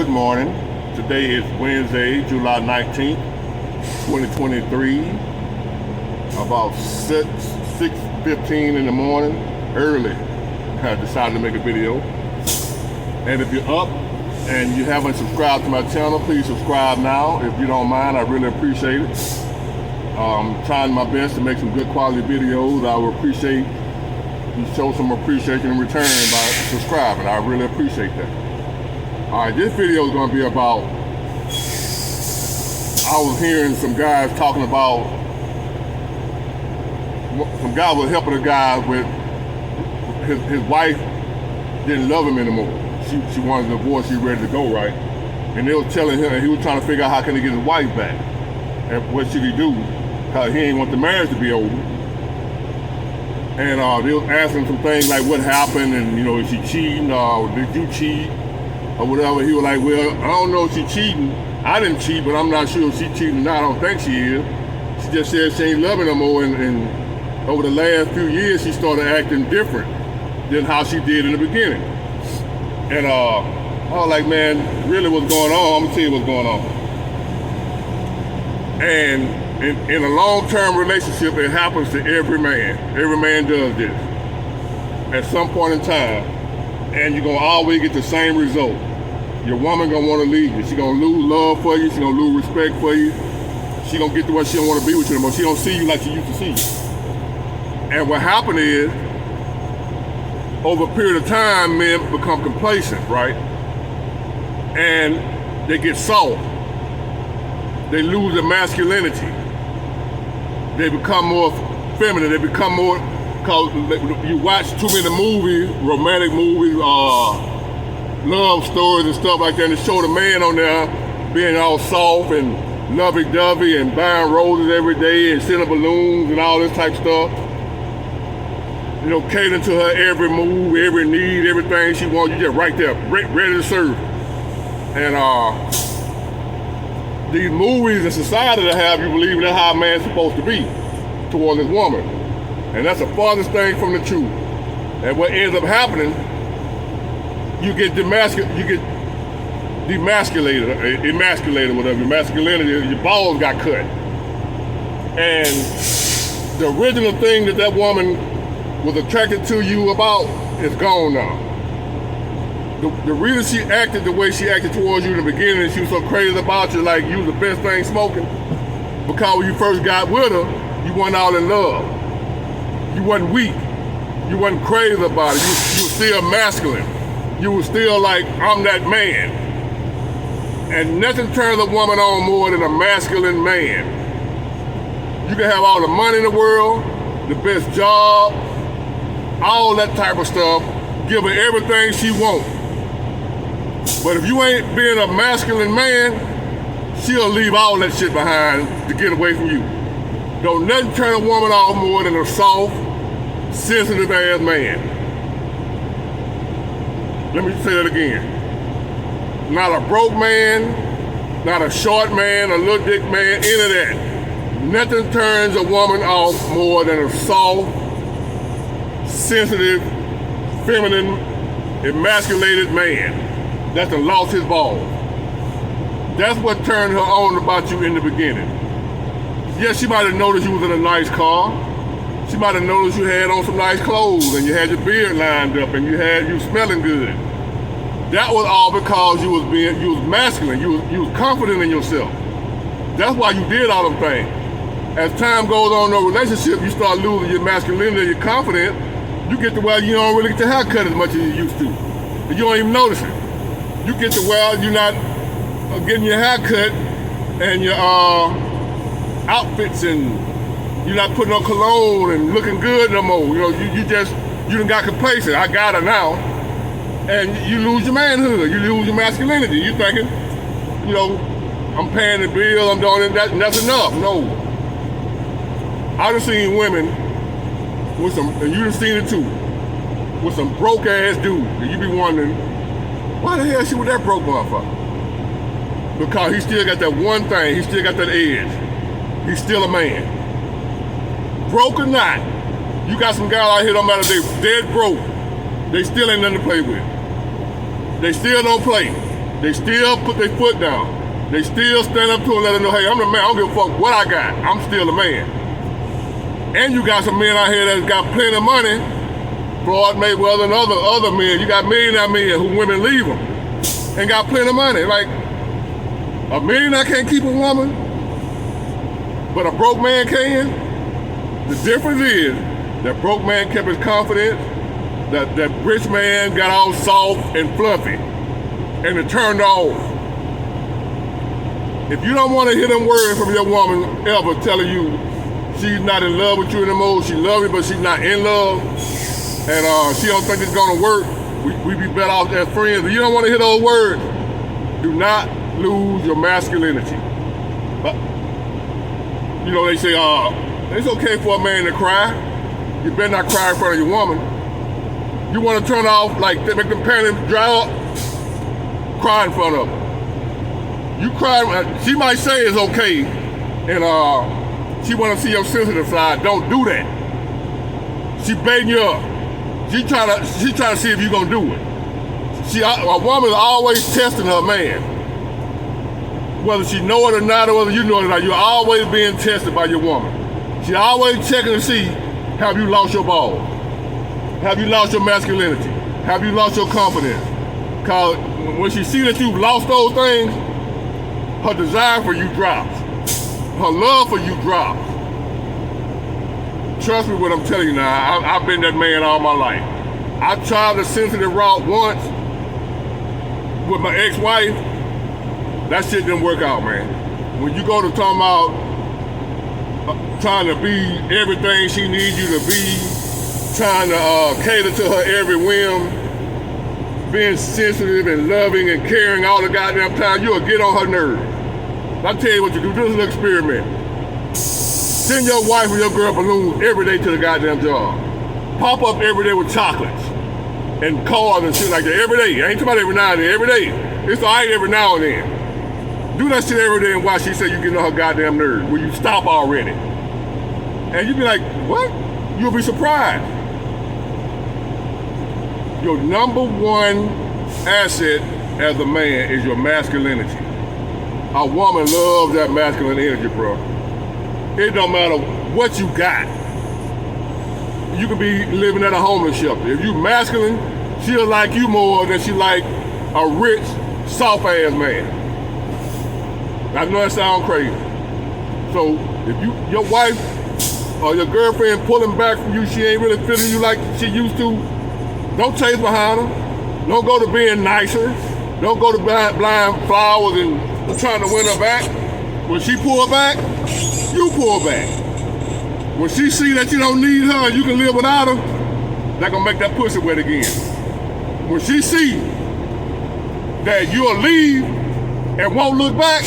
good morning. Today is Wednesday, July 19th, 2023. About 6:15 in the morning, early. I decided to make a video. And if you're up and you haven't subscribed to my channel, please subscribe now. If you don't mind, I really appreciate it. Trying my best to make some good quality videos. I would appreciate you show some appreciation in return by subscribing. I really appreciate that. All right, this video is going to be about, I was hearing some guys talking about, some guy was helping a guy with, his wife didn't love him anymore. She wanted a divorce, she ready to go, right? And they was telling him, he was trying to figure out how can he get his wife back. And what should he do? Because he ain't want the marriage to be over. And they was asking some things like what happened and, you know, is she cheating or did you cheat or whatever. He was like, well, I don't know if she cheating. I didn't cheat, but I'm not sure if she cheating or not. I don't think she is. She just said she ain't loving no more, and over the last few years, she started acting different than how she did in the beginning. And I was like, man, really what's going on? I'm gonna tell you what's going on. And in a long-term relationship, it happens to every man. Every man does this at some point in time. And you're gonna always get the same result. Your woman gonna wanna leave you. She gonna lose love for you. She gonna lose respect for you. She gonna get to where she don't wanna be with you anymore. She don't see you like she used to see you. And what happened is, over a period of time, men become complacent, right? And they get soft. They lose their masculinity. They become more feminine. They become more, because you watch too many movies, romantic movies, love stories and stuff like that, and they show the man on there being all soft and lovey-dovey and buying roses every day and sending balloons and all this type of stuff. You know, catering to her every move, every need, everything she wants, you just right there, ready to serve. And these movies and society that have you believe that's how a man's supposed to be towards his woman. And that's the farthest thing from the truth. And what ends up happening, you get emasculated, whatever. Your masculinity, your balls got cut. And the original thing that woman was attracted to you about is gone now. The reason she acted the way she acted towards you in the beginning, she was so crazy about you, like you was the best thing smoking, because when you first got with her, you wasn't all in love. You wasn't weak. You wasn't crazy about it. You were still masculine. You were still like, I'm that man. And nothing turns a woman on more than a masculine man. You can have all the money in the world, the best job, all that type of stuff, give her everything she wants. But if you ain't being a masculine man, she'll leave all that shit behind to get away from you. Don't nothing turn a woman off more than a soft, sensitive ass man. Let me say that again. Not a broke man, not a short man, a little dick man, any of that. Nothing turns a woman off more than a soft, sensitive, feminine, emasculated man that's done lost his balls. That's what turned her on about you in the beginning. Yes, she might have noticed you was in a nice car. She might have noticed you had on some nice clothes and you had your beard lined up and you smelling good. That was all because you was masculine. You was confident in yourself. That's why you did all them things. As time goes on in a relationship, you start losing your masculinity, your confidence. You get to where you don't really get your hair cut as much as you used to. And you don't even notice it. You get to where you're not getting your hair cut and your outfits, and you're not putting on cologne and looking good no more. You know, you done got complacent. I got her now. And you lose your manhood. You lose your masculinity. You thinking, you know, I'm paying the bill, I'm doing it, that's enough. No. I done seen women with some, and you done seen it too, with some broke ass dude, and you be wondering, why the hell is she with that broke motherfucker? Because he still got that one thing, he still got that edge. He's still a man. Broke or not, you got some guys out here, don't matter if they dead broke, they still ain't nothing to play with. They still don't play. They still put their foot down. They still stand up to her and let her know, hey, I'm the man. I don't give a fuck what I got. I'm still the man. And you got some men out here that's got plenty of money, Floyd Mayweather and other men. You got millionaire men who women leave them and got plenty of money. Like, a millionaire can't keep a woman, but a broke man can. The difference is that broke man kept his confidence, that rich man got all soft and fluffy, and it turned off. If you don't want to hear them words from your woman ever telling you she's not in love with you anymore, she loves you, but she's not in love, and she don't think it's gonna work, we be better off as friends. If you don't want to hear those words, do not lose your masculinity. But, you know, they say, it's okay for a man to cry. You better not cry in front of your woman. You want to turn off, like, make them panties dry up, cry in front of her. You cry, she might say it's okay, and she want to see your sensitive side. Don't do that. She baiting you up. She trying to see if you're going to do it. A woman's always testing her man. Whether she know it or not, or whether you know it or not, you're always being tested by your woman. She always checking to see, have you lost your balls? Have you lost your masculinity? Have you lost your confidence? Because when she see that you've lost those things, her desire for you drops. Her love for you drops. Trust me what I'm telling you now. I've been that man all my life. I tried the sensitive route once with my ex-wife. That shit didn't work out, man. When you go to talking about trying to be everything she needs you to be, trying to cater to her every whim, being sensitive and loving and caring all the goddamn time, you'll get on her nerves. I'll tell you what you do. Do this little experiment. Send your wife or your girl balloons every day to the goddamn job. Pop up every day with chocolates and cards and shit like that every day. I ain't talking about every now and then, every day. It's all right every now and then. Do that shit every day and watch she say you getting on her goddamn nerves. Will you stop already? And you be like, what? You'll be surprised. Your number one asset as a man is your masculinity. A woman loves that masculine energy, bro. It don't matter what you got. You could be living at a homeless shelter. If you masculine, she'll like you more than she like a rich, soft-ass man. I know that sounds crazy. So if your wife or your girlfriend pulling back from you, she ain't really feeling you like she used to, don't chase behind her. Don't go to being nicer. Don't go to blind flowers and trying to win her back. When she pull back, you pull back. When she see that you don't need her and you can live without her, that gonna make that pussy wet again. When she see that you'll leave and won't look back,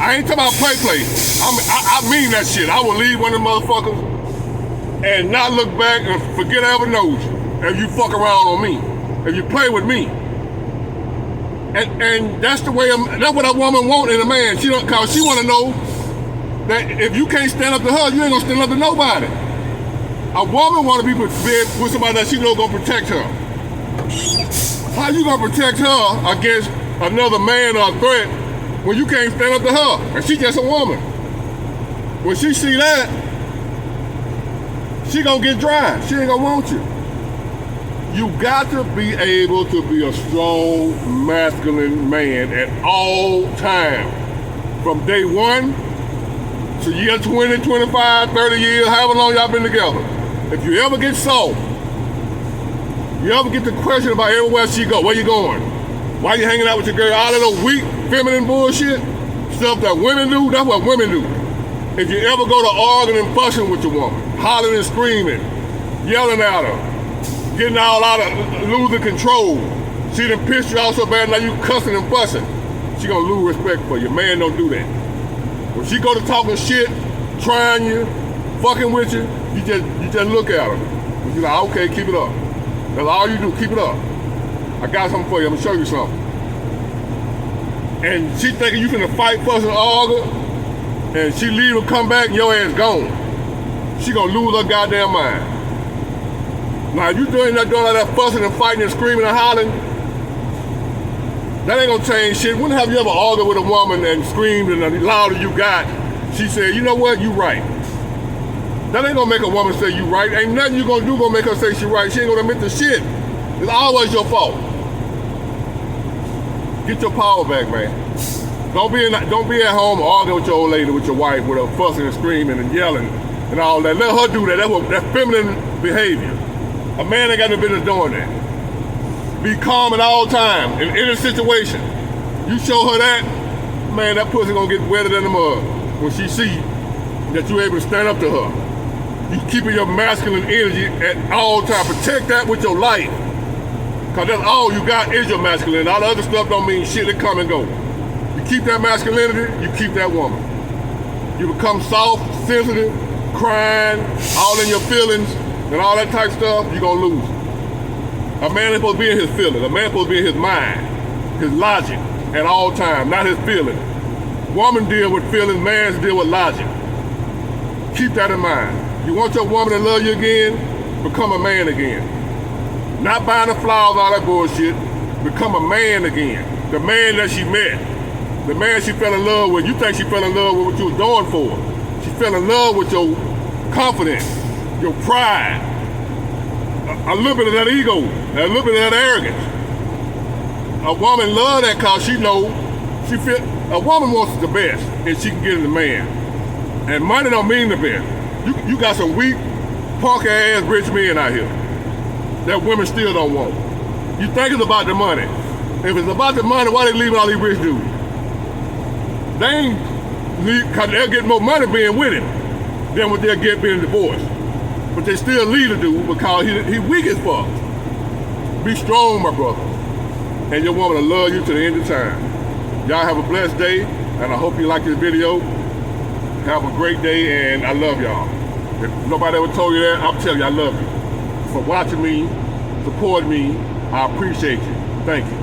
I ain't talking about play. I mean that shit. I will leave one of them motherfuckers and not look back and forget I ever knowed you if you fuck around on me, if you play with me. And that's the way, that's what a woman want in a man. Cause she wanna know that if you can't stand up to her, you ain't gonna stand up to nobody. A woman wanna be with somebody that she know gonna protect her. How you gonna protect her against another man or a threat when you can't stand up to her, and she just a woman? When she see that, she gonna get dry. She ain't gonna want you. You got to be able to be a strong, masculine man at all times. From day one to year 20, 25, 30 years, however long y'all been together. If you ever get soft, you ever get the question about everywhere she go, where you going? Why you hanging out with your girl? All of those weak, feminine bullshit, stuff that women do, that's what women do. If you ever go to arguing and fussing with your woman, hollering and screaming, yelling at her, getting all out of, losing control, she done pissed you off so bad now you cussing and fussing, she gonna lose respect for you. Man don't do that. When she go to talking shit, trying you, fucking with you, you just look at her. You're like, okay, keep it up. That's all you do, keep it up. I got something for you, I'm gonna show you something. And she thinking you finna fight, fuss, and argue, and she leave and come back and your ass gone. She gonna lose her goddamn mind. Now if you doing all that fussing and fighting and screaming and hollering, That ain't gonna change shit. When have you ever argued with a woman and screamed and the louder you got, she said, you know what, you right. That ain't gonna make a woman say you right. Ain't nothing you gonna do gonna make her say she right. She ain't gonna admit the shit. It's always your fault. Get your power back, man. Don't be at home arguing with your old lady, with your wife, with her fussing and screaming and yelling and all that. Let her do that. That's feminine behavior. A man ain't got no business doing that. Be calm at all times in any situation. You show her that, man, that pussy gonna get wetter than the mud when she see that you able to stand up to her. You keeping your masculine energy at all times. Protect that with your life. Cause that's all you got is your masculinity. All the other stuff don't mean shit. It come and go. You keep that masculinity, you keep that woman. You become soft, sensitive, crying, all in your feelings, and all that type of stuff, you're gonna lose. A man is supposed to be in his feelings. A man is supposed to be in his mind, his logic at all times, not his feelings. Woman deal with feelings, man deal with logic. Keep that in mind. You want your woman to love you again, become a man again. Not buying the flowers, all that bullshit. Become a man again. The man that she met. The man she fell in love with. You think she fell in love with what you was doing for. She fell in love with your confidence, your pride, a little bit of that ego, a little bit of that arrogance. A woman love that cause she know, a woman wants the best and she can get it a man. And money don't mean the best. You got some weak, punk ass rich men out here that women still don't want. You think it's about the money. If it's about the money, why they leaving all these rich dudes? They ain't leave, cause they'll get more money being with him than what they'll get being divorced. But they still leave the dude because he weak as fuck. Be strong, my brother. And your woman will love you to the end of time. Y'all have a blessed day, and I hope you like this video. Have a great day, and I love y'all. If nobody ever told you that, I'm telling you I love you. For watching me, supporting me, I appreciate you. Thank you.